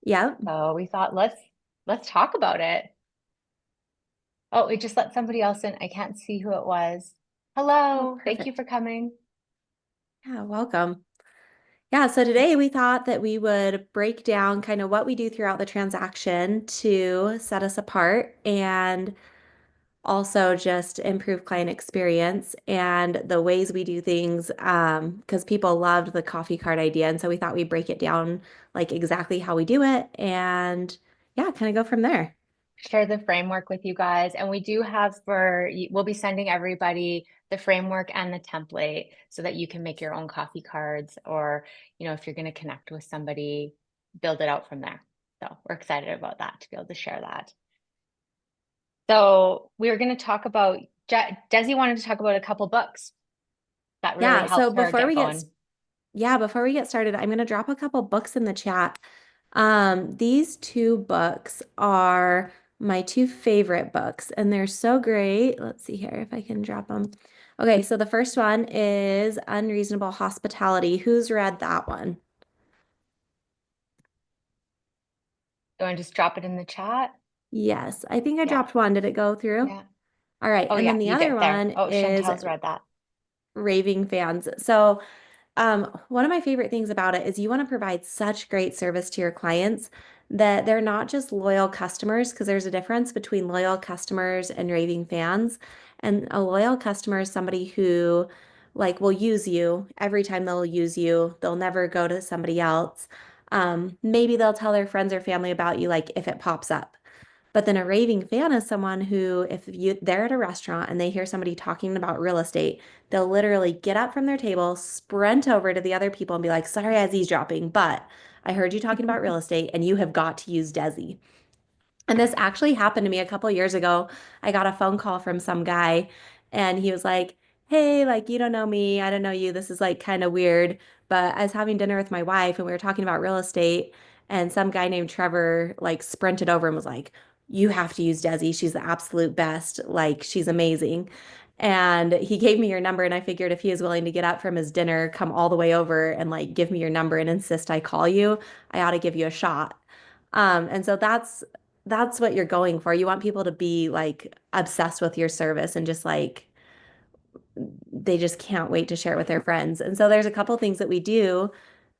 Yep. So we thought let's talk about it. Oh, we just let somebody else in. I can't see who it was. Oh, Hello, thank you perfect. for coming. Yeah, welcome. Yeah, so today we thought that we would break down kind of what we do throughout the transaction to set us apart and also just improve client experience and the ways we do things because people loved the coffee card idea. And so we thought we'd break it down like exactly how we do it and yeah, kind of go from there. Share the framework with you guys. And we do have we'll be sending everybody the framework and the template so that you can make your own coffee cards or, if you're going to connect with somebody, build it out from there. So we're excited about that to be able to share that. So we were going to talk about, Desi wanted to talk about a couple books that really Yeah, so helped her before get we get going. Yeah, before we get started, I'm going to drop a couple books in the chat. These two books are my two favorite books, and they're so great. Let's see here if I can drop them. Okay, so the first one is Unreasonable Hospitality. Who's read that one? You want to just drop it in the chat? Yes, I think I Yeah, dropped one. Did it go through? yeah. All right, Oh and yeah, then the you other did there. one Oh, is Chantel's read that. Raving Fans. So one of my favorite things about it is you want to provide such great service to your clients that they're not just loyal customers, because there's a difference between loyal customers and raving fans. And a loyal customer is somebody who like will use you every time they'll use you. They'll never go to somebody else. Maybe they'll tell their friends or family about you, like if it pops up. But then a raving fan is someone who, if they're at a restaurant and they hear somebody talking about real estate, they'll literally get up from their table, sprint over to the other people and be like, sorry, I was eavesdropping, but I heard you talking about real estate and you have got to use Desi. And this actually happened to me a couple years ago. I got a phone call from some guy and he was like, hey, like, you don't know me. I don't know you. This is like kind of weird. But I was having dinner with my wife and we were talking about real estate. And some guy named Trevor like sprinted over and was like, you have to use Desi. She's the absolute best. Like, she's amazing. And he gave me your number. And I figured if he is willing to get up from his dinner, come all the way over and like give me your number and insist I call you, I ought to give you a shot. And so that's what you're going for. You want people to be like obsessed with your service and just like they just can't wait to share it with their friends. And so there's a couple things that we do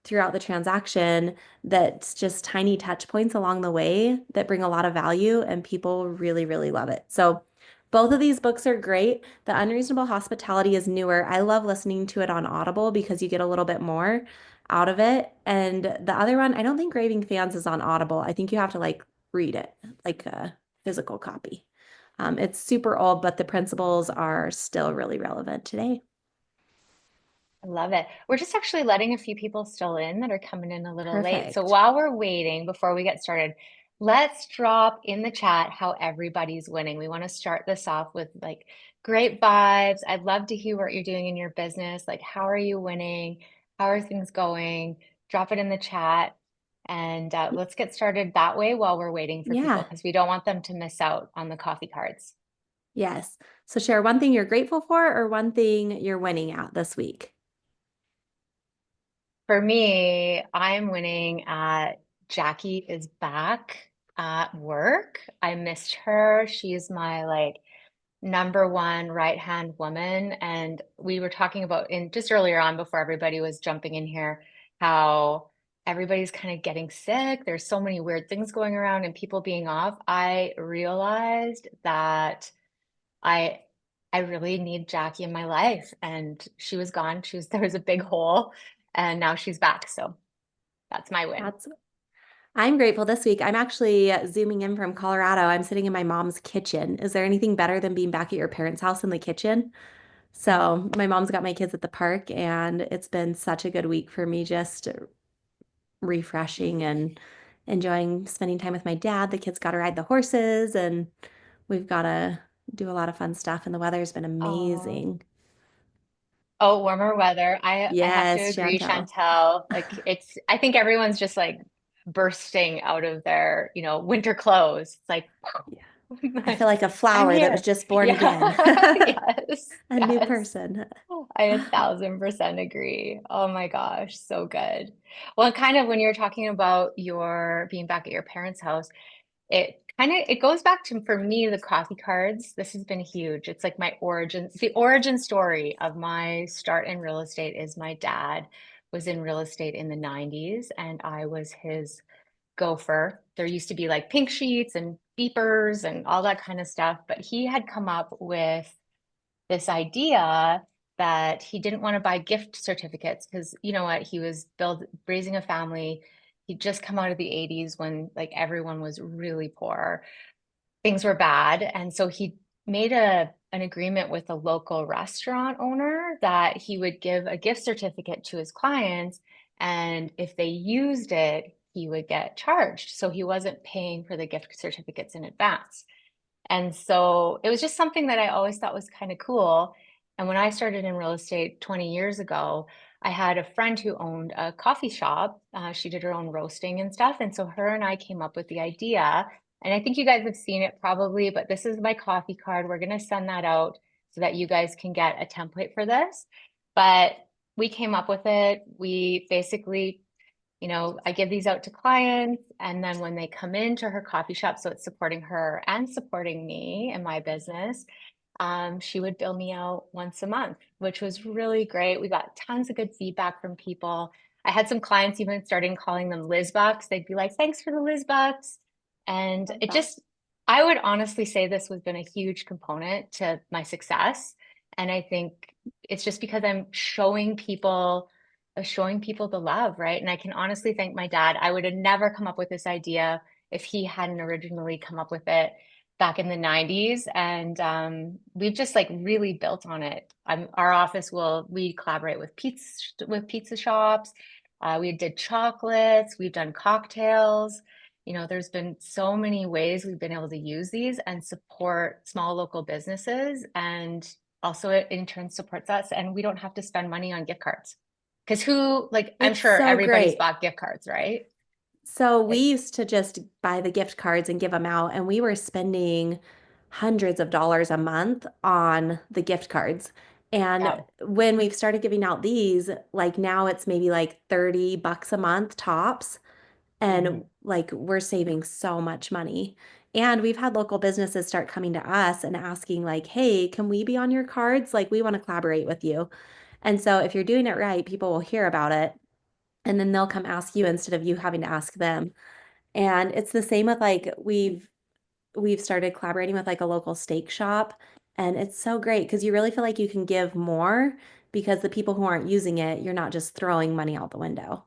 throughout the transaction that's just tiny touch points along the way that bring a lot of value and people really, really love it. So both of these books are great. The Unreasonable Hospitality is newer. I love listening to it on Audible because you get a little bit more out of it. And the other one, I don't think Raving Fans is on Audible. I think you have to like read it, like a physical copy. It's super old, but the principles are still really relevant today. I love it. We're just actually letting a few people still in that are coming in a little late. So Perfect. while we're waiting, before we get started, let's drop in the chat how everybody's winning. We want to start this off with like great vibes. I'd love to hear what you're doing in your business. Like, how are you winning? How are things going? Drop it in the chat. And let's get started that way while we're waiting for people Yeah. because we don't want them to miss out on the coffee cards. Yes. So share one thing you're grateful for or one thing you're winning at this week. For me, I'm winning at Jackie is back at work. I missed her. She's my like number one right hand woman. And we were talking about in just earlier on before everybody was jumping in here, how everybody's kind of getting sick. There's so many weird things going around and people being off. I realized that I I really need Jackie in my life. And she was gone. There was a big hole and now she's back. So that's my win. That's I'm grateful this week. I'm actually zooming in from Colorado. I'm sitting in my mom's kitchen. Is there anything better than being back at your parents' house in the kitchen? So, my mom's got my kids at the park, and it's been such a good week for me just refreshing and enjoying spending time with my dad. The kids got to ride the horses, and we've got to do a lot of fun stuff, and the weather's been Oh, amazing. oh, warmer weather. I have to Yes, agree, Chantel. Chantel. Like I think everyone's just like bursting out of their, winter clothes. It's like, Yeah. I feel like a I'm flower that was here. just born again, Yeah. Yes. a new Yes. person. I 1,000% agree. Oh my gosh, so good. Well, kind of when you're talking about your being back at your parents' house, it goes back to for me the coffee cards. This has been huge. It's like my origin, the origin story of my start in real estate is my dad was in real estate in the 90s and I was his gopher. There used to be like pink sheets and beepers and all that kind of stuff, but he had come up with this idea that he didn't want to buy gift certificates because you know what, he was raising a family. He'd just come out of the 80s when like everyone was really poor. Things were bad. And so he made an agreement with a local restaurant owner that he would give a gift certificate to his clients. And if they used it, he would get charged. So he wasn't paying for the gift certificates in advance. And so it was just something that I always thought was kind of cool. And when I started in real estate 20 years ago, I had a friend who owned a coffee shop. She did her own roasting and stuff. And so her and I came up with the idea. And I think you guys have seen it probably, but this is my coffee card. We're going to send that out so that you guys can get a template for this. But we came up with it. We basically I give these out to clients, and then when they come into her coffee shop, so it's supporting her and supporting me and my business, she would bill me out once a month, which was really great. We got tons of good feedback from people. I had some clients even starting calling them Liz Bucks. They'd be like, "Thanks for the Liz Bucks," and Love it that. just, I would honestly say this has been a huge component to my success. And I think it's just because I'm showing people the love, right? And I can honestly thank my dad. I would have never come up with this idea if he hadn't originally come up with it back in the 90s. And we've just like really built on it. Our office we collaborate with pizza shops. We did chocolates, we've done cocktails. There's been so many ways we've been able to use these and support small local businesses. And also it in turn supports us. And we don't have to spend money on gift cards. Because I'm It's sure so everybody's great. bought gift cards, right? So we Like, used to just buy the gift cards and give them out, and we were spending hundreds of dollars a month on the gift cards. And yeah. when we've started giving out these, like now it's maybe like 30 bucks a month tops. And Mhm. like we're saving so much money. And we've had local businesses start coming to us and asking, like, hey, can we be on your cards? Like, we want to collaborate with you. And so if you're doing it right, people will hear about it and then they'll come ask you instead of you having to ask them. And it's the same with like we've started collaborating with like a local steak shop and it's so great because you really feel like you can give more because the people who aren't using it, you're not just throwing money out the window.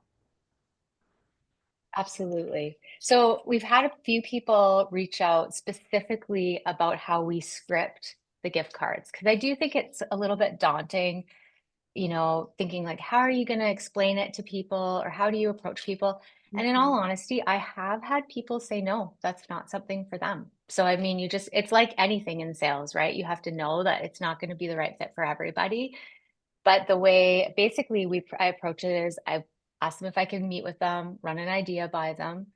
Absolutely. So we've had a few people reach out specifically about how we script the gift cards, because I do think it's a little bit daunting, thinking like, how are you going to explain it to people or how do you approach people? And in all Mhm. honesty, I have had people say, no, that's not something for them. So, I mean, it's like anything in sales, right? You have to know that it's not going to be the right fit for everybody. But the way basically I approach it is I ask them if I can meet with them, run an idea by them.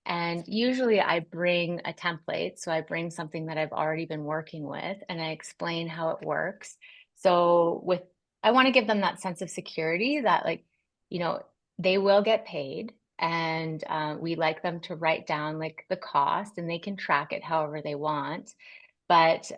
And usually I bring a template. So I bring something that I've already been working with and I explain how it works. So I want to give them that sense of security that like, you know, they will get paid. And we like them to write down like the cost and they can track it however they want. But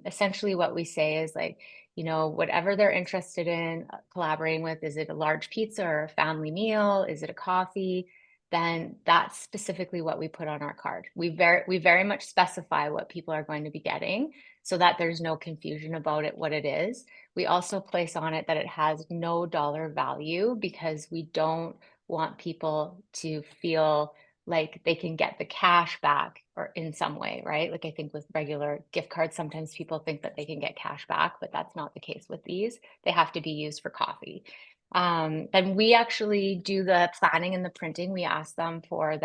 essentially, what we say is like, whatever they're interested in collaborating with, is it a large pizza or a family meal? Is it a coffee? Then that's specifically what we put on our card. We very much specify what people are going to be getting so that there's no confusion about it, what it is. We also place on it that it has no dollar value because we don't want people to feel like they can get the cash back or in some way, right? Like I think with regular gift cards, sometimes people think that they can get cash back, but that's not the case with these. They have to be used for coffee. And we actually do the planning and the printing. We ask them for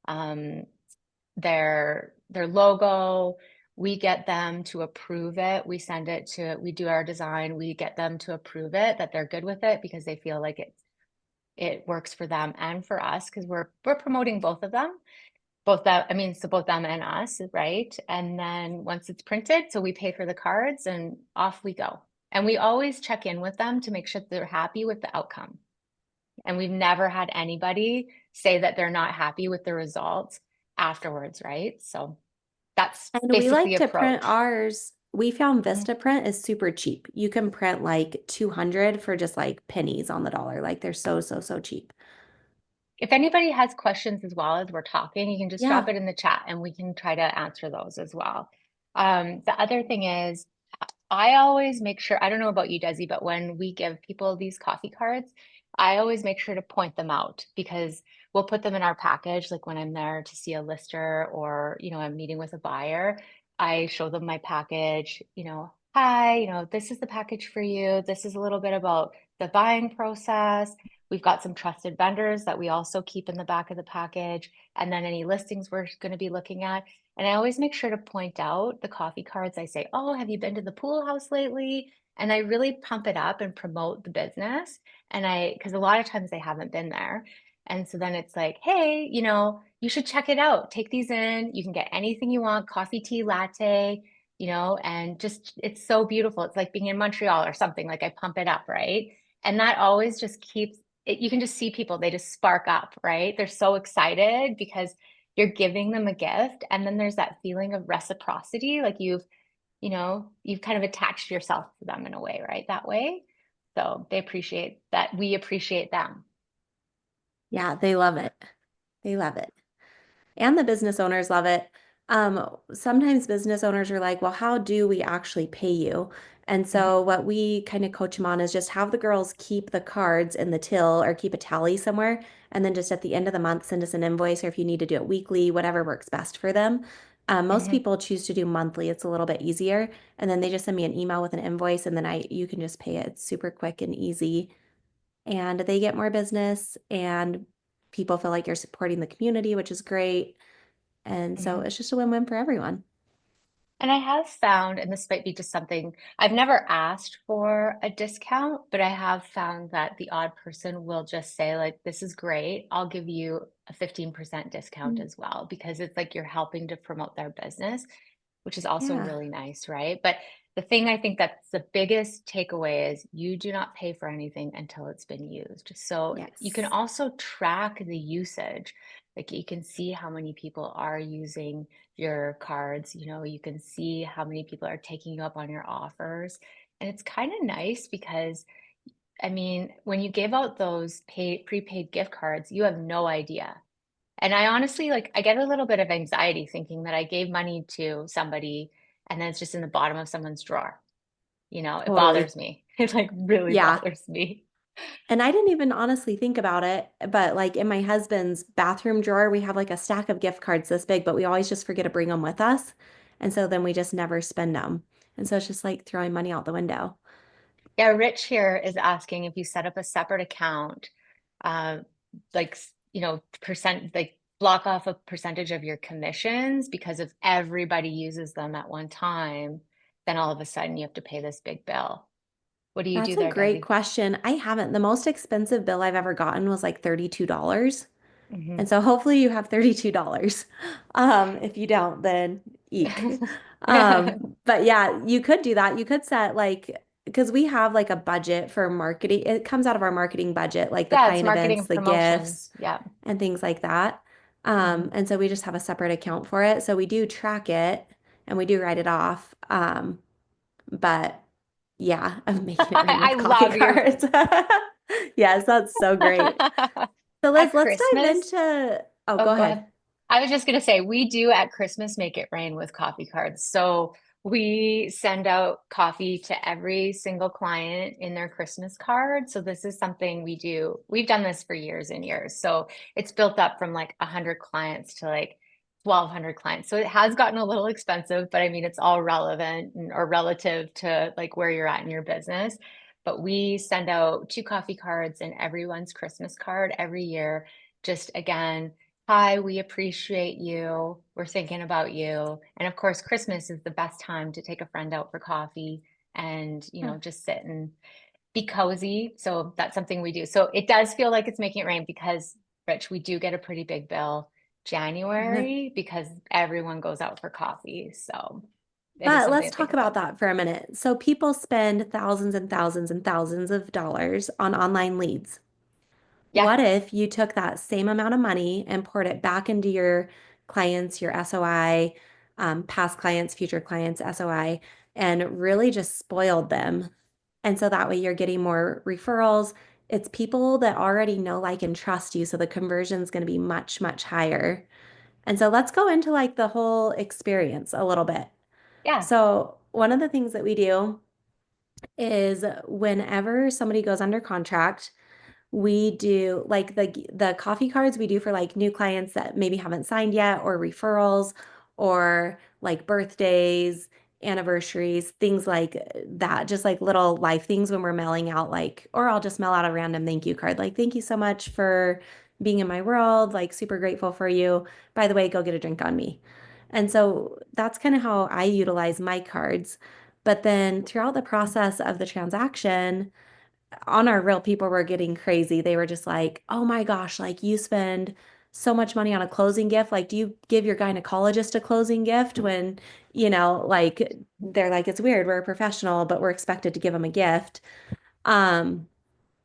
um, their logo. We get them to approve it. We do our design. We get them to approve it, that they're good with it because they feel like it works for them and for us because we're promoting both of them. both that, I mean, so both them and us, right? And then once it's printed, so we pay for the cards and off we go. And we always check in with them to make sure that they're happy with the outcome. And we've never had anybody say that they're not happy with the results afterwards, right? So that's And we basically like the to print approach. ours. We found Mhm. Vistaprint is super cheap. You can print like 200 for just like pennies on the dollar. Like they're so, so, so cheap. If anybody has questions as well as we're talking, you can just drop Yeah. it in the chat and we can try to answer those as well. The other thing is, I always make sure, I don't know about you, Desi, but when we give people these coffee cards, I always make sure to point them out because we'll put them in our package. Like when I'm there to see a lister or, I'm meeting with a buyer, I show them my package, hi, this is the package for you. This is a little bit about the buying process. We've got some trusted vendors that we also keep in the back of the package, and then any listings we're going to be looking at. And I always make sure to point out the coffee cards. I say, oh, have you been to the pool house lately? And I really pump it up and promote the business. Because a lot of times they haven't been there. And so then it's like, hey, you should check it out. Take these in. You can get anything you want, coffee, tea, latte, and just, it's so beautiful. It's like being in Montreal or something. Like I pump it up, right? And that always just keeps it, you can just see people, they just spark up, right? They're so excited because you're giving them a gift. And then there's that feeling of reciprocity, like you've kind of attached yourself to them in a way, right? That way. So they appreciate that we appreciate them. Yeah, they love it. They love it. And the business owners love it. Sometimes business owners are like, well, how do we actually pay you? And Mhm, so what we kind of coach them on is just have the girls keep the cards in the till or keep a tally somewhere. And then just at the end of the month, send us an invoice, or if you need to do it weekly, whatever works best for them. Most mhm. people choose to do monthly. It's a little bit easier. And then they just send me an email with an invoice and then you can just pay it. It's super quick and easy. And they get more business and people feel like you're supporting the community, which is great. And so Mhm. it's just a win-win for everyone. And I have found, and this might be just something I've never asked for a discount, but I have found that the odd person will just say, like, this is great. I'll give you a 15% discount Mm, as well, because it's like you're helping to promote their business, which is also yeah. really nice, right? But the thing I think that's the biggest takeaway is you do not pay for anything until it's been used. So you can Yes. also track the usage. Like you can see how many people are using your cards, you can see how many people are taking you up on your offers. And it's kind of nice because I mean, when you give out those prepaid gift cards, you have no idea. And I honestly like I get a little bit of anxiety thinking that I gave money to somebody and then it's just in the bottom of someone's drawer. It Totally. bothers me. It like really Yeah. bothers me. And I didn't even honestly think about it, but like in my husband's bathroom drawer, we have like a stack of gift cards this big, but we always just forget to bring them with us. And so then we just never spend them. And so it's just like throwing money out the window. Yeah, Rich here is asking if you set up a separate account, uh, like, percent, like block off a percentage of your commissions because if everybody uses them at one time, then all of a sudden you have to pay this big bill. What do you do That's a there, great Desi? question. I haven't. The most expensive bill I've ever gotten was like $32. Hmm. And so hopefully you have $32. If you don't, then eek. But yeah, you could do that. You could set like, because we have like a budget for marketing. It comes out of our marketing budget, like the Yeah, it's client marketing events, and the gifts, promotions. Yeah. and things like that. Hmm. And so we just have a separate account for it. So we do track it and we do write it off. But yeah, I'm making it rain I with coffee love your cards. Yes, that's so great. So Liz, at let's dive Christmas. into, oh, Oh, go go ahead. ahead. I was just going to say, we do at Christmas make it rain with coffee cards. So we send out coffee to every single client in their Christmas card. So this is something we do. We've done this for years and years. So it's built up from like 100 clients to like 1,200 clients. So it has gotten a little expensive, but I mean, it's all relevant or relative to like where you're at in your business. But we send out 2 coffee cards in everyone's Christmas card every year. Just again, hi, we appreciate you. We're thinking about you. And of course, Christmas is the best time to take a friend out for coffee and, Yeah. just sit and be cozy. So that's something we do. So it does feel like it's making it rain because, Rich, we do get a pretty big bill January because everyone goes out for coffee. So it is But something let's to think talk about about. that for a minute. So people spend thousands and thousands and thousands of dollars on online leads. Yeah. What if you took that same amount of money and poured it back into your clients, your SOI, past clients, future clients, SOI, and really just spoiled them? And so that way you're getting more referrals. It's people that already know, like, and trust you. So the conversion is going to be much, much higher. And so let's go into like the whole experience a little bit. Yeah. So, one of the things that we do is whenever somebody goes under contract, we do like the coffee cards we do for like new clients that maybe haven't signed yet, or referrals, or like birthdays, anniversaries, things like that, just like little life things when we're mailing out, like, or I'll just mail out a random thank you card, like, thank you so much for being in my world, like super grateful for you. By the way, go get a drink on me. And so that's kind of how I utilize my cards. But then throughout the process of the transaction, on our real people were getting crazy. They were just like, oh my gosh, like you spend so much money on a closing gift. Like, do you give your gynecologist a closing gift when, like they're like, it's weird. We're a professional, but we're expected to give them a gift. Um,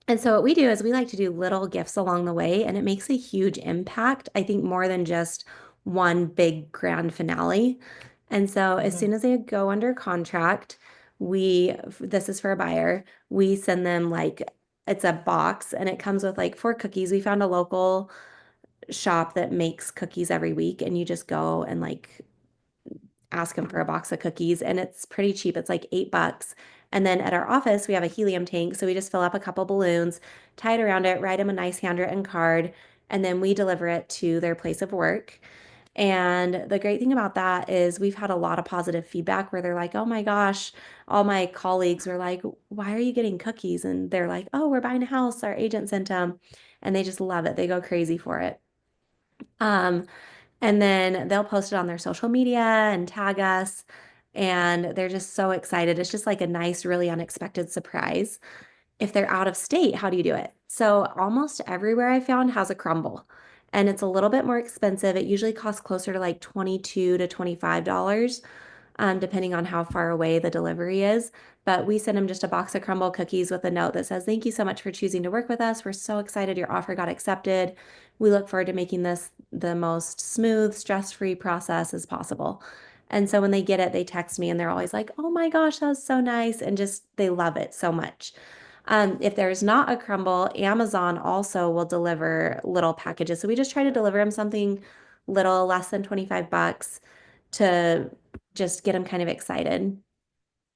and so what we do is we like to do little gifts along the way, and it makes a huge impact, I think, more than just one big grand finale. And so as Mhm. soon as they go under contract, this is for a buyer, we send them like it's a box and it comes with like 4 cookies. We found a local shop that makes cookies every week, and you just go and like ask them for a box of cookies, and it's pretty cheap. It's like $8. And then at our office, we have a helium tank. So we just fill up a couple balloons, tie it around it, write them a nice handwritten card, and then we deliver it to their place of work. And the great thing about that is we've had a lot of positive feedback where they're like, oh my gosh, all my colleagues were like, why are you getting cookies? And they're like, oh, we're buying a house. Our agent sent them. And they just love it. They go crazy for it. Um, and then they'll post it on their social media and tag us. And they're just so excited. It's just like a nice, really unexpected surprise. If they're out of state, how do you do it? So almost everywhere I found has a crumble. And it's a little bit more expensive. It usually costs closer to like 22 to $25, depending on how far away the delivery is. But we send them just a box of crumble cookies with a note that says, thank you so much for choosing to work with us. We're so excited your offer got accepted. We look forward to making this the most smooth, stress-free process as possible. And so when they get it, they text me and they're always like, oh my gosh, that was so nice. And just they love it so much. If there's not a crumble, Amazon also will deliver little packages. So we just try to deliver them something little, less than 25 bucks, to just get them kind of excited.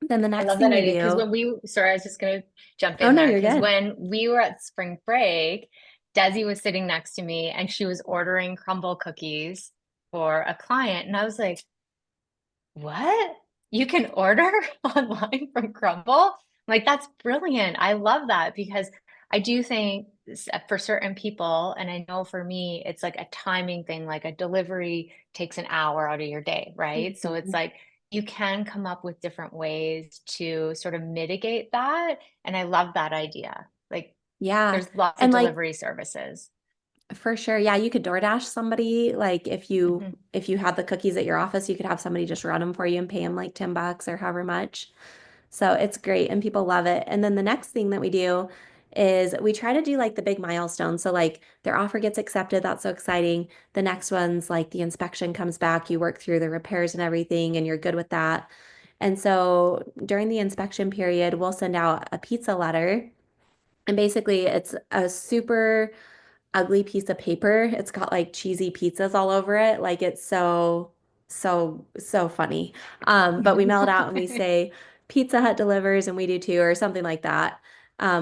Then the I next love thing that we idea because do, sorry, I was just going to jump oh in no, there you're because good. when we were at spring break, Desi was sitting next to me and she was ordering crumble cookies for a client. And I was like, what? You can order online from Crumble? Like, that's brilliant. I love that because I do think for certain people, and I know for me, it's like a timing thing, like a delivery takes an hour out of your day, right? So it's Mhm. like you can come up with different ways to sort of mitigate that. And I love that idea. Like, Yeah. there's lots of And like delivery services. for sure, yeah, you could DoorDash somebody. Like Mhm. if you had the cookies at your office, you could have somebody just run them for you and pay them like $10 or however much. So it's great and people love it. And then the next thing that we do is we try to do like the big milestones. So like their offer gets accepted, that's so exciting. The next one's like the inspection comes back, you work through the repairs and everything, and you're good with that. And so during the inspection period, we'll send out a pizza letter. And basically, it's a super ugly piece of paper. It's got like cheesy pizzas all over it. Like it's so funny. But we mail it out and we say Pizza Hut delivers and we do too, or something like that.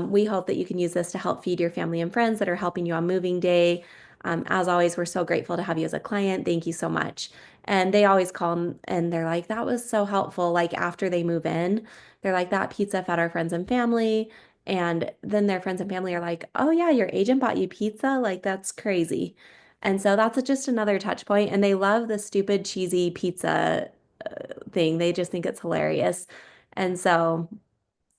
We hope that you can use this to help feed your family and friends that are helping you on moving day. As always, we're so grateful to have you as a client. Thank you so much. And they always call and they're like, that was so helpful. Like after they move in, they're like, that pizza fed our friends and family. And then their friends and family are like, oh, yeah, your agent bought you pizza? Like, that's crazy. And so that's just another touch point. And they love the stupid, cheesy pizza thing. They just think it's hilarious. And so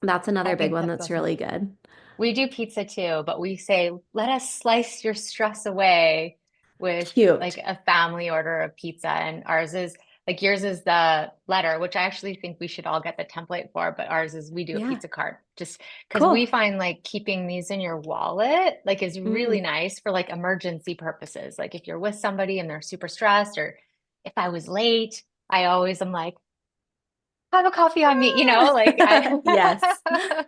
that's I another big think one that's that's awesome. really good. We do pizza too, but we say, let us slice your stress away with like Cute. a family order of pizza, and ours is like yours is the letter, which I actually think we should all get the template for, but ours is we do a Yeah. pizza card just because we Cool. find like keeping these in your wallet like is really Mm. nice for like emergency purposes. Like if you're with somebody and they're super stressed, or if I was late, I always am like, have a coffee on me, like Yes. I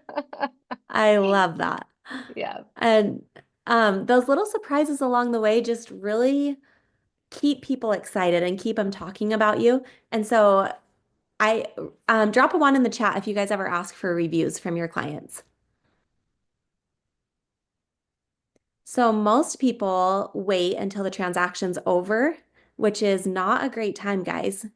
I love that. yeah. And those little surprises along the way just really keep people excited and keep them talking about you. And so I drop a one in the chat if you guys ever ask for reviews from your clients. So most people wait until the transaction's over, which is not a great time, guys.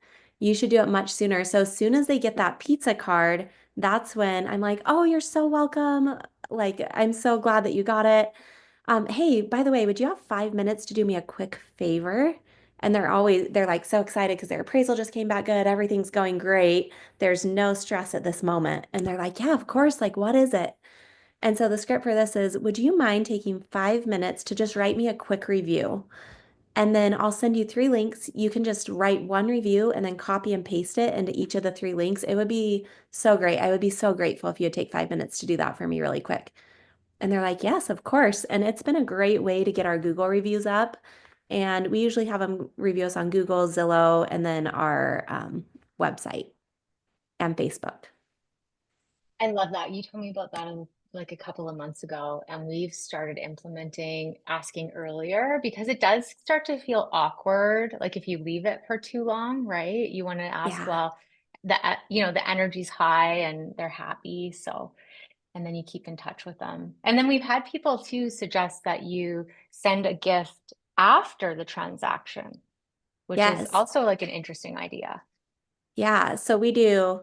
You should do it much sooner. So as soon as they get that pizza card, that's when I'm like, "Oh, you're so welcome. Like, I'm so glad that you got it. Hey, by the way, would you have 5 minutes to do me a quick favor?" And they're like so excited because their appraisal just came back good. Everything's going great. There's no stress at this moment. And they're like, "Yeah, of course. Like, what is it?" And so the script for this is, would you mind taking 5 minutes to just write me a quick review? And then I'll send you 3 links. You can just write one review and then copy and paste it into each of the 3 links. It would be so great. I would be so grateful if you would take 5 minutes to do that for me really quick. And they're like, yes, of course. And it's been a great way to get our Google reviews up. And we usually have them reviews on Google, Zillow, and then our website and Facebook. I love that. You told me about that like a couple of months ago, and we've started implementing asking earlier because it does start to feel awkward. Like if you leave it for too long, right? You want to ask, Yeah. well, the energy's high and they're happy. So, and then you keep in touch with them. And then we've had people too suggest that you send a gift after the transaction, which is Yes. also like an interesting idea. Yeah. So we do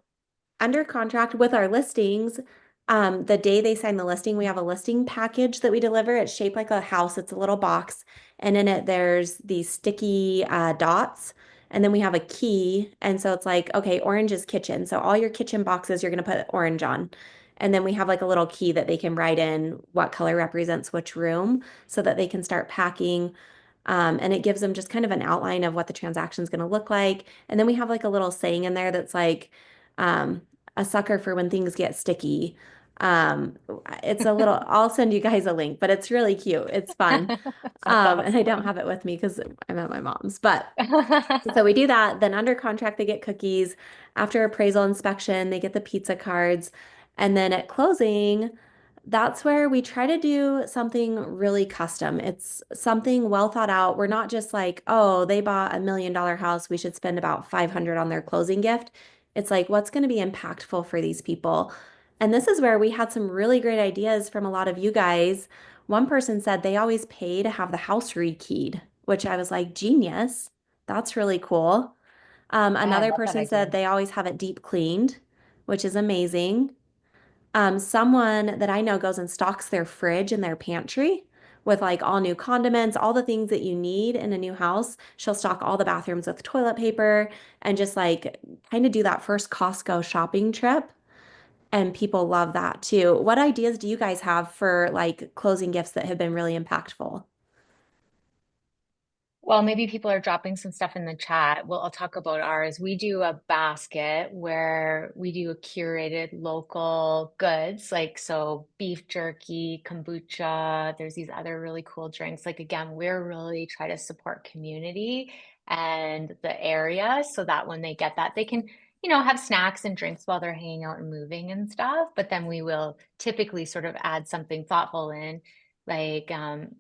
under contract with our listings. The day they sign the listing, we have a listing package that we deliver. It's shaped like a house. It's a little box, and in it there's these sticky dots, and then we have a key. And so it's like, okay, orange is kitchen. So all your kitchen boxes you're going to put orange on. And then we have like a little key that they can write in what color represents which room so that they can start packing. And it gives them just kind of an outline of what the transaction is going to look like. And then we have like a little saying in there that's like, um, a sucker for when things get sticky. Um, it's a little, I'll send you guys a link, but it's really cute. It's fun. That's And I don't awesome. have it with me because I'm at my mom's, but so we do that. Then under contract, they get cookies. After appraisal inspection, they get the pizza cards. And then at closing, that's where we try to do something really custom. It's something well thought out. We're not just like, oh, they bought $1 million house. We should spend about 500 on their closing gift. It's like, what's going to be impactful for these people? And this is where we had some really great ideas from a lot of you guys. One person said they always pay to have the house rekeyed, which I was like, genius. That's really cool. Yeah, I Another love that person said idea. they always have it deep cleaned, which is amazing. Someone that I know goes and stocks their fridge and their pantry with like all new condiments, all the things that you need in a new house. She'll stock all the bathrooms with toilet paper and just like kind of do that first Costco shopping trip. And people love that too. What ideas do you guys have for like closing gifts that have been really impactful? Well, maybe people are dropping some stuff in the chat. Well, I'll talk about ours. We do a basket where we do a curated local goods, like so beef jerky, kombucha. There's these other really cool drinks. Like again, we're really try to support community and the area so that when they get that, they can, have snacks and drinks while they're hanging out and moving and stuff. But then we will typically sort of add something thoughtful in like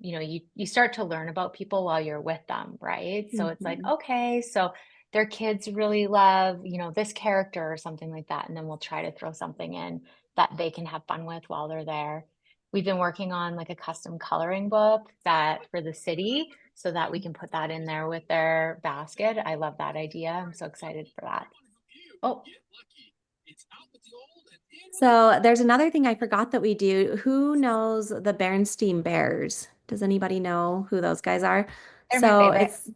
you start to learn about people while you're with them, right? So it's like, Mhm. okay, so their kids really love this character or something like that, and then we'll try to throw something in that they can have fun with while they're there. We've been working on like a custom coloring book that for the city so that we can put that in there with their basket. I love that idea. I'm so excited for that. Oh, So there's another thing I forgot that we do. Who knows the Bernstein Bears? Does anybody know who those guys are? they're my So favorite. it's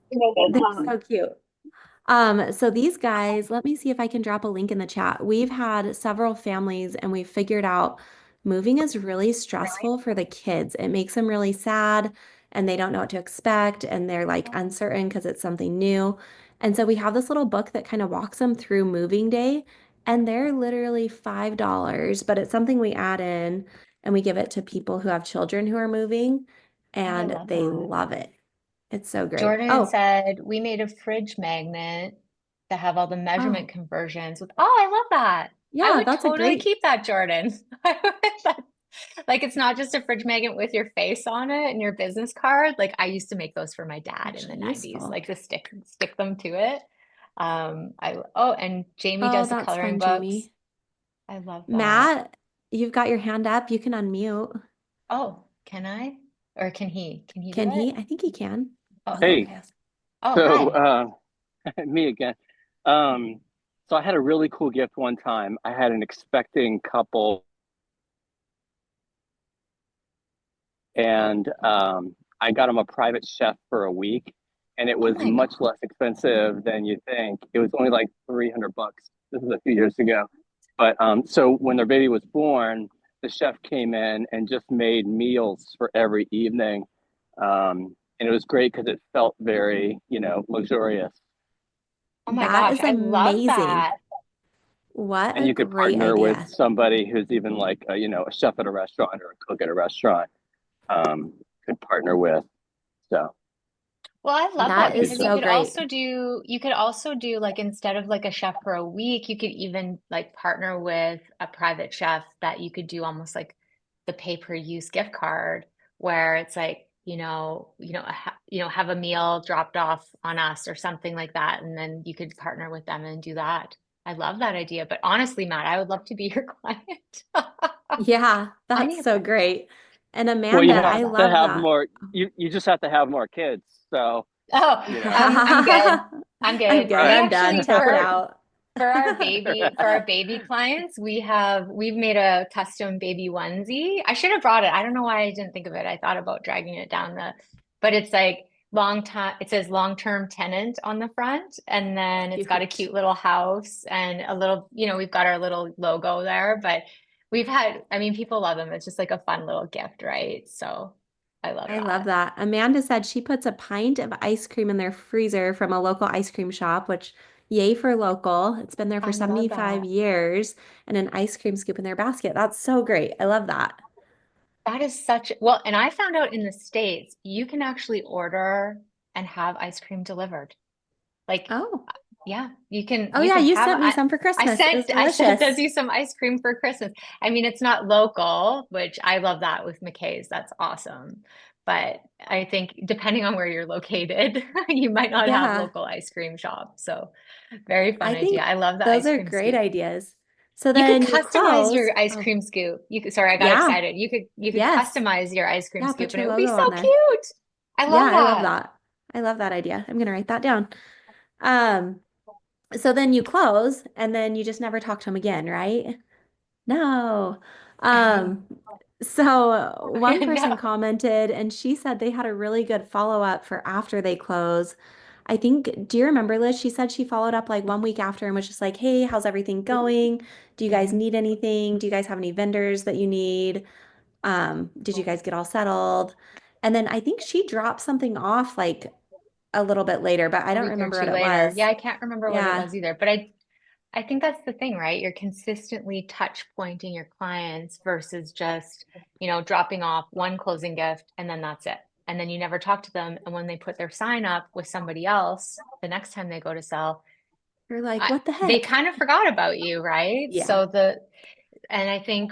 they're so cute. So these guys, let me see if I can drop a link in the chat. We've had several families and we've figured out moving is really stressful for the kids. It makes them really sad. and they don't know what to expect and they're like uncertain because it's something new. And so we have this little book that kind of walks them through moving day, and they're literally $5, but it's something we add in and we give it to people who have children who are moving, Oh, I and love they that. love it. It's so great. Jordan Oh, said we made a fridge magnet that have all the measurement oh, conversions with, oh, I love that. I yeah, would that's a totally great, keep that, Jordan. Like it's not just a fridge magnet with your face on it and your business card. Like I used to make those for my dad in the actually 90s, useful. like to stick them to it. Oh, and Jamie Oh, does the that's coloring fun, books. Jamie. I love that. Matt, you've got your hand up. You can unmute. Oh, can I? Or can he? Can he do Can it? he? I think he can. Oh, Oh, there Hey, he is. oh, so hi. me again. Um, so I had a really cool gift one time. I had an expecting couple, and I got them a private chef for a week, and it Oh was my much God. less expensive than you think. It was only like $300. This is a few years ago. But so when their baby was born, the chef came in and just made meals for every evening. And it was great because it felt very, luxurious. Oh my That gosh. is I love amazing. that. What And a you could great partner with idea. somebody who's even like a chef at a restaurant or a cook at a restaurant. Could partner with. So Well, I love that That lucky is because so. so great. you could also do like instead of like a chef for a week, you could even like partner with a private chef that you could do almost like the pay-per-use gift card where it's like, have a meal dropped off on us or something like that, and then you could partner with them and do that. I love that idea. But honestly, Matt, I would love to be your client. Yeah, I that's need a so credit card. great. And Well, Amanda, you I I have love to love have that. more. You just have to have more kids. So Oh, you know. I'm good. I'm I'm good. good. We I'm done. actually Tapped out. for our baby clients, we've made a custom baby onesie. I should have brought it. I don't know why I didn't think of it. I thought about dragging it down but it's like long time. It says long-term tenant on the front, and then it's got a Cute. cute little house and a little, we've got our little logo there, but I mean, people love them. It's just like a fun little gift, right? So I love I love that. that. Amanda said she puts a pint of ice cream in their freezer from a local ice cream shop, which yay for local. It's been there for I love 75 that. years, and an ice cream scoop in their basket. That's so great. I love that. That is well, and I found out in the States, you can actually order and have ice cream delivered. Like, Oh. yeah, Oh you yeah, can you have sent me some for Christmas. It was I sent delicious. Desi some ice cream for Christmas. I mean, it's not local, which I love that with McKay's. That's awesome. But I think depending on where you're located, you might not have Yeah. local ice cream shops. So very fun I idea. think I love the those ice are cream great scoop. ideas. So You could then you customize close. your ice Oh, cream scoop. Sorry, I got yeah. excited. You could Yes. customize your ice cream Yeah, scoop put and your it would be logo so on there. cute. I Yeah, love I love that. that. I love that idea. I'm gonna write that down. Um, so then you close and then you just never talk to them again, right? No. Um, so one person No. commented and she said they had a really good follow-up for after they close. I think, do you remember, Liz? She said she followed up like 1 week after and was just like, hey, how's everything going? Do you guys Mhm. need anything? Do you guys have any vendors that you need? Did you guys get all settled? And then I think she dropped something off like a little bit later, but I A don't week or remember what two it later. Yeah, was. I can't remember what it Yeah, was either, but I think that's the thing, right? You're consistently touch pointing your clients versus just, dropping off one closing gift and then that's it. And then you never talk to them. And when they put their sign up with somebody else, the next time they go to sell, you're like, what the they heck? kind of forgot about you, right? Yeah, And I think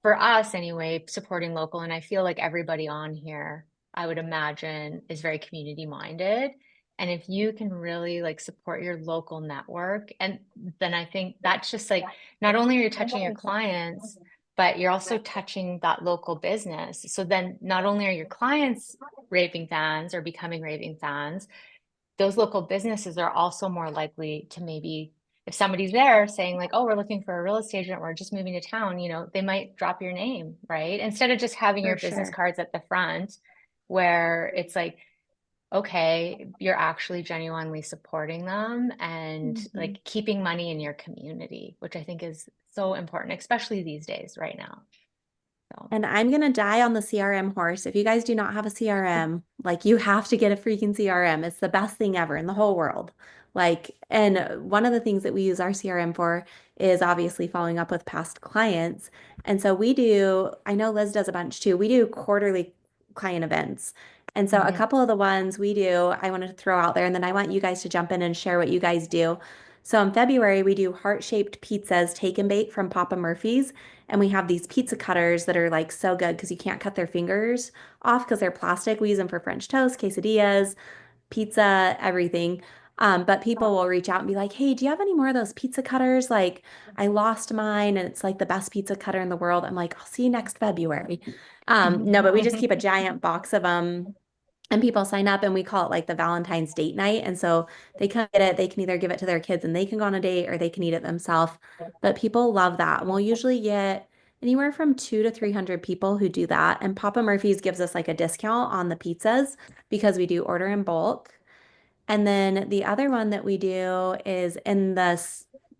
for us anyway, supporting local, and I feel like everybody on here, I would imagine, is very community minded. And if you can really like support your local network, and then I think that's just like not only are you touching your clients, but you're also touching that local business. So then not only are your clients raving fans or becoming raving fans, those local businesses are also more likely to maybe if somebody's there saying like, oh, we're looking for a real estate agent, we're just moving to town, they might drop your name, right? Instead of just having your for business sure. cards at the front where it's like, okay, you're actually genuinely supporting them and Mhm. like keeping money in your community, which I think is so important, especially these days right now. So, And I'm gonna die on the CRM horse. If you guys do not have a CRM, like you have to get a freaking CRM. It's the best thing ever in the whole world. Like, and one of the things that we use our CRM for is obviously following up with past clients. And so we do, I know Liz does a bunch too. We do quarterly client events. And so a mhm. couple of the ones we do, I wanted to throw out there, and then I want you guys to jump in and share what you guys do. So in February, we do heart-shaped pizzas, take and bake from Papa Murphy's. And we have these pizza cutters that are like so good because you can't cut their fingers off because they're plastic. We use them for French toast, quesadillas, pizza, everything. But people will reach out and be like, hey, do you have any more of those pizza cutters? Like, I lost mine and it's like the best pizza cutter in the world. I'm like, I'll see you next February. No, but we just keep a giant box of them and people sign up and we call it like the Valentine's date night. And so they come get it, they can either give it to their kids and they can go on a date or they can eat it themselves. But people love that. And we'll usually get anywhere from 200 to 300 people who do that. And Papa Murphy's gives us like a discount on the pizzas because we do order in bulk. And then the other one that we do is in the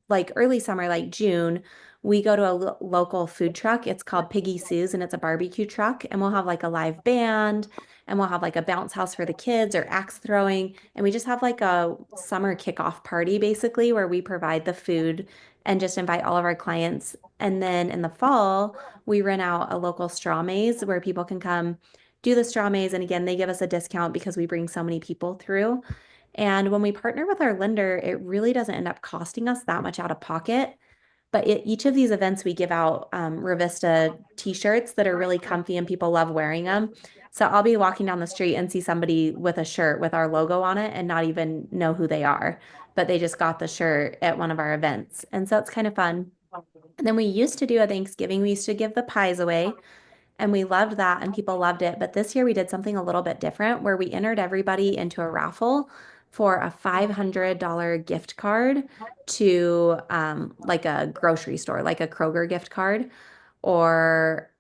like early summer, like June, we go to a local food truck. It's called Piggy Sue's and it's a barbecue truck. And we'll have like a live band and we'll have like a bounce house for the kids or axe throwing. And we just have like a summer kickoff party basically where we provide the food and just invite all of our clients. And then in the fall, we rent out a local straw maze where people can come do the straw maze. And again, they give us a discount because we bring so many people through. And when we partner with our lender, it really doesn't end up costing us that much out of pocket. But each of these events, we give out Revista t-shirts that are really comfy and people love wearing them. So I'll be walking down the street and see somebody with a shirt with our logo on it and not even know who they are, but they just got the shirt at one of our events. And so it's kind of fun. And then we used to do a Thanksgiving, we used to give the pies away. And we loved that and people loved it. But this year we did something a little bit different where we entered everybody into a raffle for a $500 gift card to like a grocery store, like a Kroger gift card, or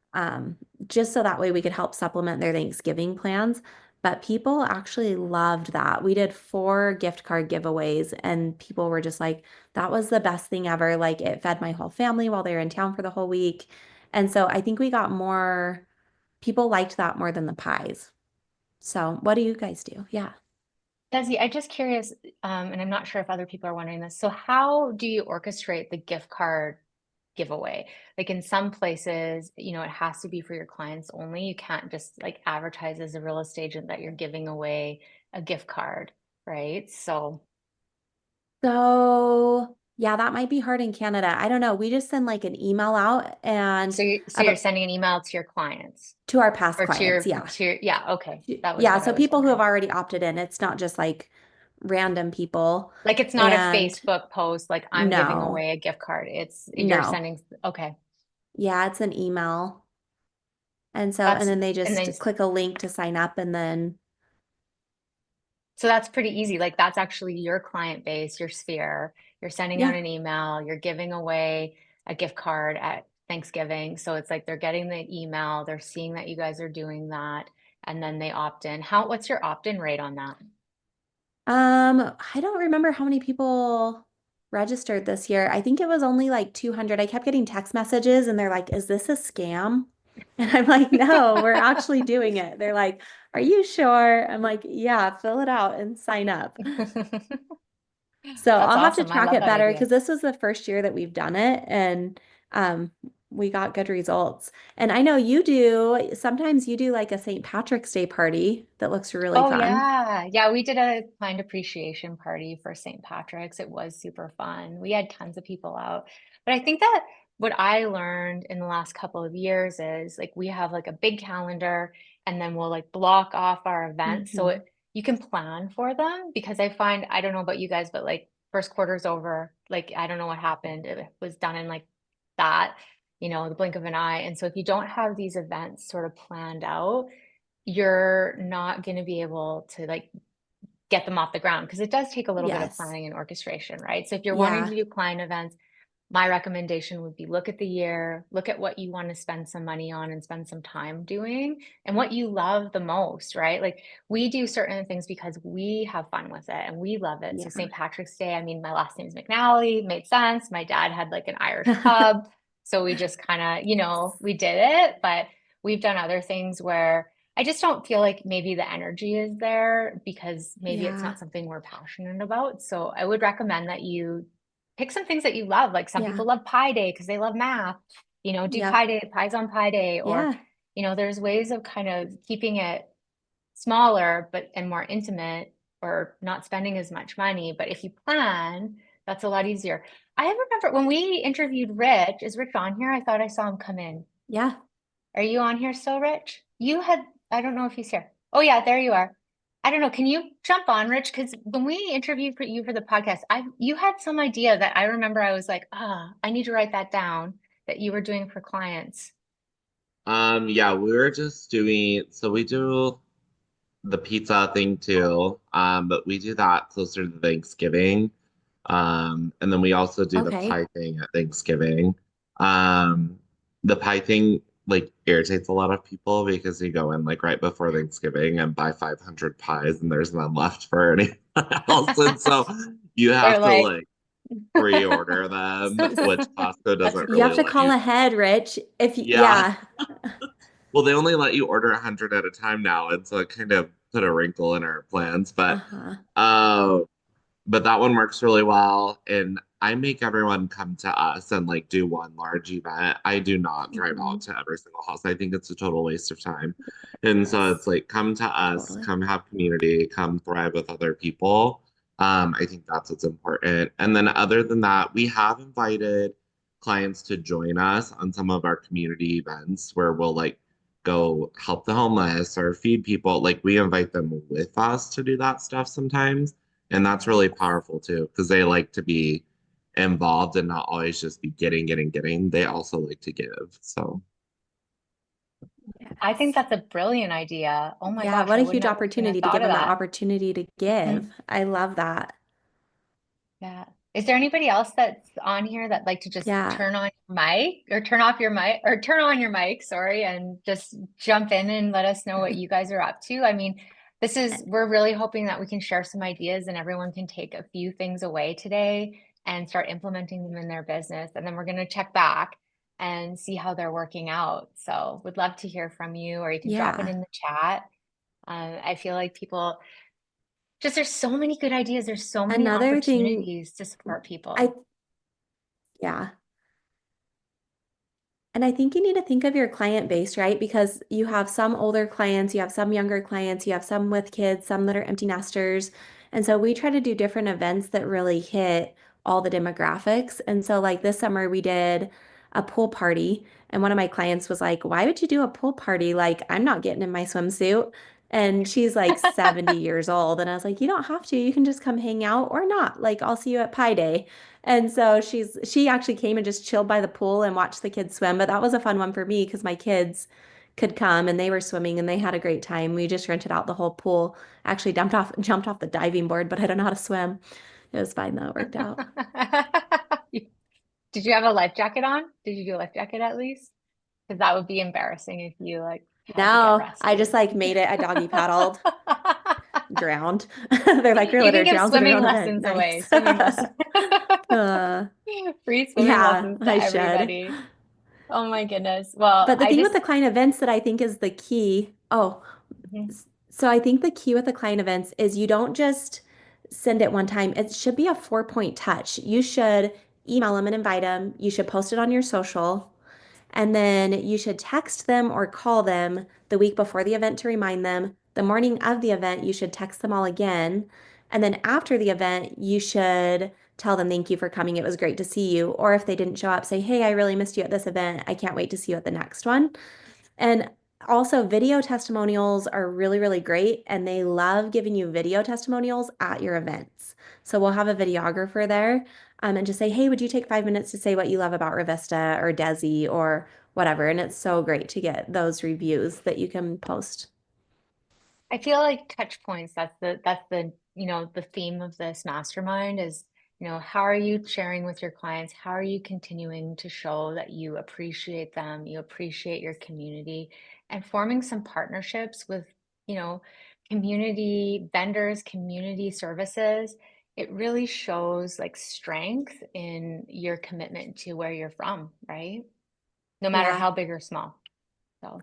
just so that way we could help supplement their Thanksgiving plans. But people actually loved that. We did 4 gift card giveaways, and people were just like, that was the best thing ever. Like, it fed my whole family while they were in town for the whole week. And so I think we got more, people liked that more than the pies. So what do you guys do? Yeah. Desi, I'm just curious, and I'm not sure if other people are wondering this. So how do you orchestrate the gift card giveaway? Like in some places, it has to be for your clients only. You can't just like advertise as a real estate agent that you're giving away a gift card, right? So, So yeah, that might be hard in Canada. I don't know. We just send like an email out and so you're about sending an email to your clients to our past or to clients. your Yeah. to your, yeah, okay. That was Yeah. what I So was people who have wondering. already opted in, it's not just like random people. Like it's not a And Facebook post like I'm giving no, away a gift card. It's you're no. sending, okay. Yeah, it's an email. And so, and That's then they and then just click a link to sign up and then, So that's pretty easy. Like that's actually your client base, your sphere. You're sending out yeah. an email, you're giving away a gift card at Thanksgiving. So it's like they're getting the email, they're seeing that you guys are doing that, and then they opt in. What's your opt-in rate on that? I don't remember how many people registered this year. I think it was only like 200. I kept getting text messages and they're like, "Is this a scam?" And I'm like, "No, we're actually doing it." They're like, "Are you sure?" I'm like, "Yeah, fill it out and sign up." So That's I'll have to awesome. I track love it that better idea. because this was the first year that we've done it and um we got good results. And I know you do, sometimes you do like a St. Patrick's Day party that looks really Oh fun. yeah. Yeah, we did a client appreciation party for St. Patrick's. It was super fun. We had tons of people out. But I think that what I learned in the last couple of years is like we have like a big calendar and then we'll like block off our events so Hmm. you can plan for them because I find I don't know about you guys, but like first quarter's over, like I don't know what happened. It was done in like that, the blink of an eye. And so if you don't have these events sort of planned out, you're not going to be able to like get them off the ground because it does take a little bit of Yes. planning and orchestration, right? So if you're wanting to Yeah. do client events, my recommendation would be look at the year, look at what you want to spend some money on and spend some time doing and what you love the most, right? Like we do certain things because we have fun with it and we love it. So Yeah. St. Patrick's Day, I mean, my last name is McNally, made sense. My dad had like an Irish pub. So we just kind of, we did it, but we've done other things where I just don't feel like maybe the energy is there because maybe it's Yeah. not something we're passionate about. So I would recommend that you pick some things that you love. Like some Yeah. people love Pi Day because they love math, do Yep. Pi Day, pies on Pi Day, or, Yeah. there's ways of kind of keeping it smaller, but and more intimate or not spending as much money. But if you plan, that's a lot easier. I remember when we interviewed Rich, is Rich on here? I thought I saw him come in. Yeah. Are you on here still, Rich? I don't know if he's here. Oh yeah, there you are. I don't know. Can you jump on, Rich? Because when we interviewed for you for the podcast, you had some idea that I remember I was like, I need to write that down that you were doing for clients. Yeah, we were just doing, so we do the pizza thing too, but we do that closer to Thanksgiving. And then we also do the Okay. pie thing at Thanksgiving. Um, the pie thing like irritates a lot of people because you go in like right before Thanksgiving and buy 500 pies and there's none left for anyone else. And so you They're have to like, like pre-order them, which Costco that's doesn't You have really to let call you. ahead, Rich. If you, Yeah. yeah. Well, they only let you order 100 at a time now, and so it kind of put a wrinkle in our plans. Uh-huh. Uh, but that one works really well, and I make everyone come to us and like do one large event. I do not drive Mhm. out to every single house. I think it's a total waste of time. And so it's Yes. like come to us, Totally. come have community, come thrive with other people. I think that's what's important. And then other than that, we have invited clients to join us on some of our community events where we'll like go help the homeless or feed people. Like we invite them with us to do that stuff sometimes. And that's really Nice. powerful too, because they like to be involved and not always just be getting, getting, getting. They also like to give. So I think Yes. that's a brilliant idea. Oh my Yeah, gosh, what I a would huge never even have opportunity to thought give of them that that. opportunity to give. Mhm. I love that. Yeah. Is there anybody else that's on here that like to just Yeah. turn on your mic or turn off your mic or turn on your mic, sorry, and just jump in and let us know what you guys are up to? I mean, we're really hoping that we can share some ideas and everyone can take a few things away today and start implementing them in their business. And then we're going to check back and see how they're working out. So would love to hear from you, or you can drop it Yeah. in the chat. I feel like people just there's so many good ideas. There's so many Another thing opportunities to support I people. yeah. And I think you need to think of your client base, right? Because you have some older clients, you have some younger clients, you have some with kids, some that are empty nesters. And so we try to do different events that really hit all the demographics. And so, like this summer, we did a pool party. And one of my clients was like, "Why would you do a pool party? Like, I'm not getting in my swimsuit." And she's like 70 years old. And I was like, "You don't have to. You can just come hang out or not. Like, I'll see you at Pi Day." And so she actually came and just chilled by the pool and watched the kids swim. But that was a fun one for me because my kids could come and they were swimming and they had a great time. We just rented out the whole pool. Actually jumped off the diving board, but I don't know how to swim. It was fine though, it worked out. Did you have a life jacket on? Did you do a life jacket at least? Because that would be embarrassing if you like had to get No, I just rescued. like made it. I doggy paddled, drowned. They're like your You can litter give drowns at her swimming own event. lessons away. Nice. Swimming lessons. Uh, Free swimming yeah, lessons to I should. everybody. Oh my goodness. Well, But the thing with the client events that I think is the key, Mhm. so I think the key with the client events is you don't just send it one time. It should be a 4-point touch. You should email them and invite them. You should post it on your social. And then you should text them or call them the week before the event to remind them. The morning of the event, you should text them all again. And then after the event, you should tell them thank you for coming. It was great to see you. Or if they didn't show up, say, hey, I really missed you at this event. I can't wait to see you at the next one. And also, video testimonials are really, really great, and they love giving you video testimonials at your events. So we'll have a videographer there, and just say, hey, would you take 5 minutes to say what you love about Revista or Desi or whatever? And it's so great to get those reviews that you can post. I feel like touch points, the theme of this mastermind is, how are you sharing with your clients? How are you continuing to show that you appreciate them, you appreciate your community, and forming some partnerships with, you know, community vendors, community services. It really shows like strength in your commitment to where you're from, right? no matter Yeah, how big or small. So.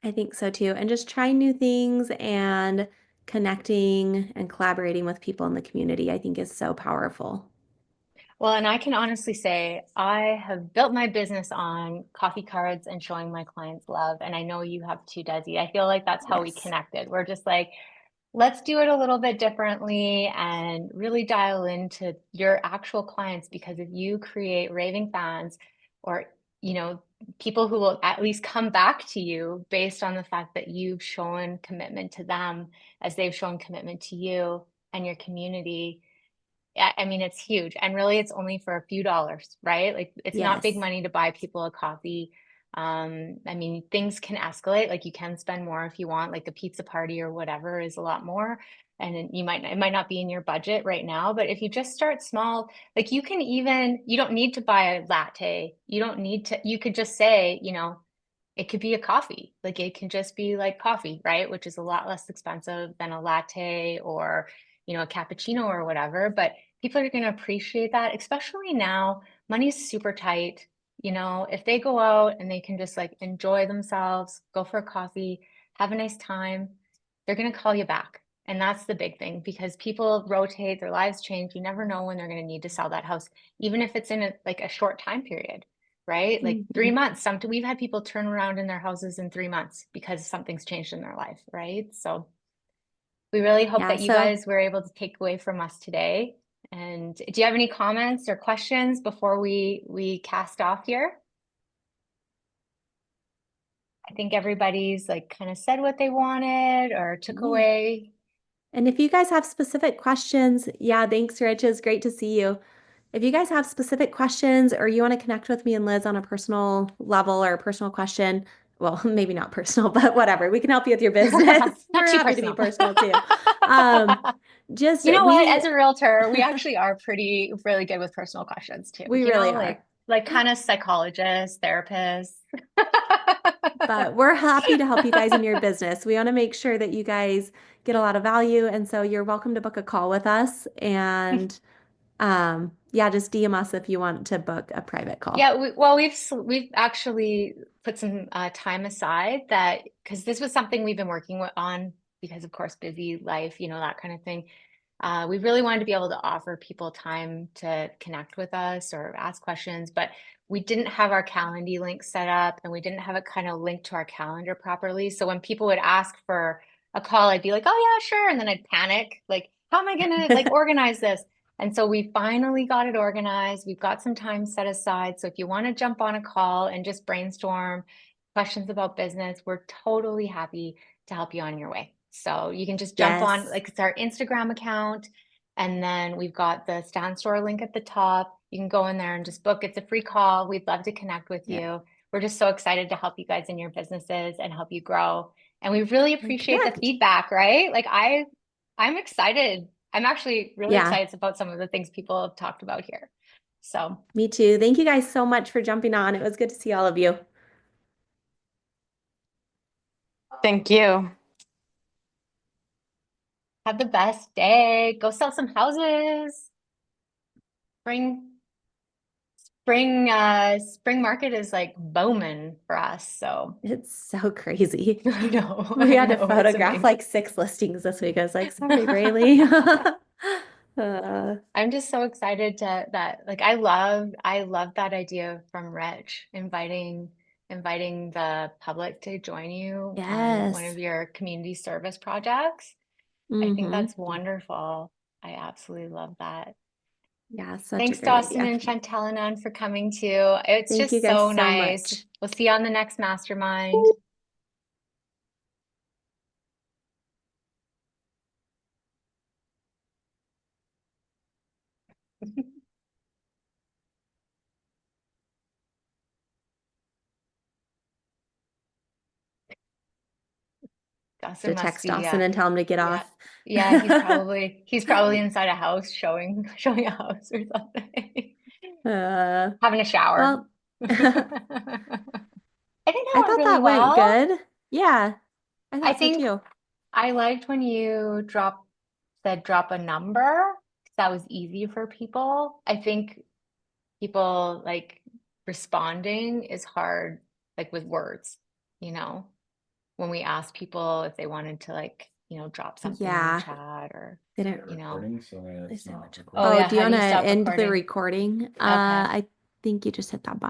I think so too. And just trying new things and connecting and collaborating with people in the community, I think is so powerful. Well, and I can honestly say I have built my business on coffee cards and showing my clients love. And I know you have too, Desi. I feel like that's how we Yes. connected. We're just like, let's do it a little bit differently and really dial into your actual clients, because if you create raving fans or, you know, people who will at least come back to you based on the fact that you've shown commitment to them as they've shown commitment to you and your community. I mean, it's huge. And really, it's only for a few dollars, right? Like, it's not big Yes. money to buy people a coffee. I mean, things can escalate. Like, you can spend more if you want, like a pizza party or whatever is a lot more. And it might not be in your budget right now, but if you just start small, like you don't need to buy a latte. You could just say, it could be a coffee. Like, it can just be like coffee, right? Which is a lot less expensive than a latte or, a cappuccino or whatever. But people are going to appreciate that, especially now. Money's super tight. If they go out and they can just like enjoy themselves, go for a coffee, have a nice time, they're going to call you back. And that's the big thing, because people rotate, their lives change. You never know when they're going to need to sell that house, even if it's in a short time period, right? Like Mhm. 3 months. We've had people turn around in their houses in 3 months because something's changed in their life, right? So we really hope Yeah. that you So guys were able to take away from us today. And do you have any comments or questions before we cast off here? I think everybody's like kind of said what they wanted or took yeah. away. And if you guys have specific questions, yeah, thanks, Rich. It's great to see you. If you guys have specific questions or you want to connect with me and Liz on a personal level or a personal question, well, maybe not personal, but whatever, we can help you with your business. Not We're too happy to be personal. personal too. Um, just You know what? we As a realtor, we actually are really good with personal questions too. we really are. Like kind of psychologists, therapists. But we're happy to help you guys in your business. We want to make sure that you guys get a lot of value. And so you're welcome to book a call with us. And yeah, just DM us if you want to book a private call. Yeah, we've actually put some time aside that because this was something we've been working on because of course busy life, that kind of thing. We really wanted to be able to offer people time to connect with us or ask questions, but we didn't have our Calendly link set up and we didn't have it kind of linked to our calendar properly. So when people would ask for a call, I'd be like, oh yeah, sure. And then I'd panic, like, how am I gonna like organize this? And so we finally got it organized. We've got some time set aside. So if you want to jump on a call and just brainstorm questions about business, we're totally happy to help you on your way. So you can just jump on, Yes. like it's our Instagram account. And then we've got the Stan Store link at the top. You can go in there and just book. It's a free call. We'd love to connect with Yeah. you. We're just so excited to help you guys in your businesses and help you grow. And we really And appreciate the connect. feedback, right? Like I'm excited. I'm actually really Yeah, excited about some of the things people have talked about here. So me too. Thank you guys so much for jumping on. It was good to see all of you. thank you. Have the best day. Go sell some houses. Spring, spring market is like booming for us. So It's so crazy. I We had to know, it's photograph amazing. like 6 listings this week. I was like, sorry, Braylee. I'm just so excited that like I love that idea from Rich inviting the public to join you on one Yes. of your community service projects. I think Mm-hmm. that's wonderful. I absolutely love that. Yeah, such a Thanks, great Dawson idea. and Chantel and Ann for coming too. It's Thank you just guys so so nice. much. We'll see you on the next mastermind. To Dawson must text be, Dawson and tell him to get yeah, off. yeah. He's probably inside a house showing a house or something, Uh, having a shower. well, I think that I went thought really that went well. good. Yeah, I I thought so think too. I liked when you said drop a number. That was easy for people. I think people like responding is hard, like with words, you know, when we ask people if they wanted to like, drop something in Yeah. the chat or, They don't. you know. Recording, so There's it's so not much. recording. Oh, yeah, Do you how do want you to stop end the recording? recording? Okay. I think you just hit that button.